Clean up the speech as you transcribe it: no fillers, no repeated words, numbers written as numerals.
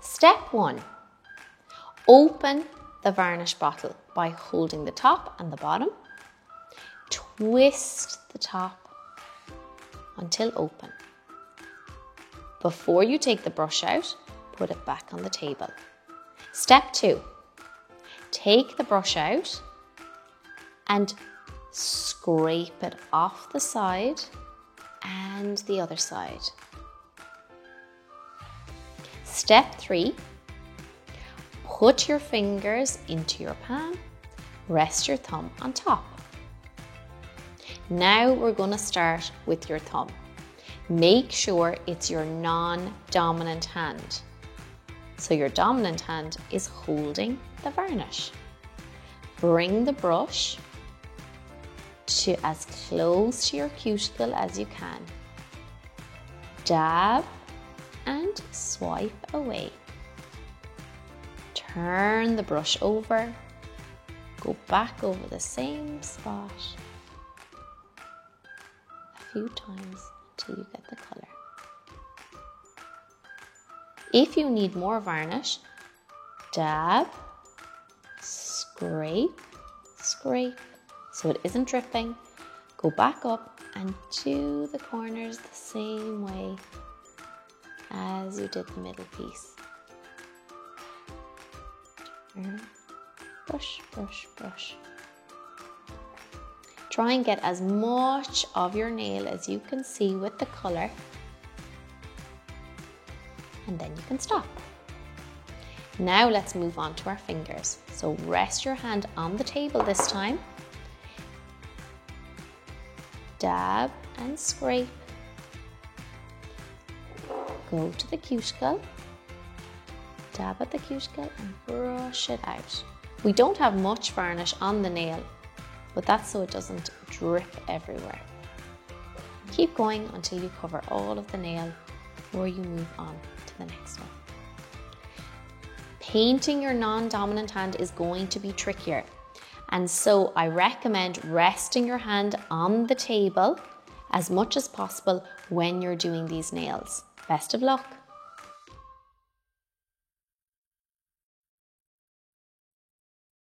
Step 1. Open the varnish bottle by holding the top and the bottom. Twist the top until open. Before you take the brush out, put it back on the table. Step 2. Take the brush out and scrape it off the side and the other side. Step 3. Put your fingers into your pan, rest your thumb on top. Now we're going to start with your thumb. Make sure it's your non-dominant hand. So your dominant hand is holding the varnish. Bring the brush to as close to your cuticle as you can. Dab and swipe away. Turn the brush over. Go back over the same spot a few times until you get the colour. If you need more varnish, dab, scrape, scrape, so it isn't dripping. Go back up and do the corners the same way as you did the middle piece. Brush, brush, brush. Try and get as much of your nail as you can see with the colour, and then you can stop. Now let's move on to our fingers. So rest your hand on the table this time. Dab and scrape. Go to the cuticle. Dab at the cuticle and brush it out. We don't have much varnish on the nail, but that's so it doesn't drip everywhere. Keep going until you cover all of the nail before you move on to the next one. Painting your non-dominant hand is going to be trickier, and so I recommend resting your hand on the table as much as possible when you're doing these nails. Best of luck!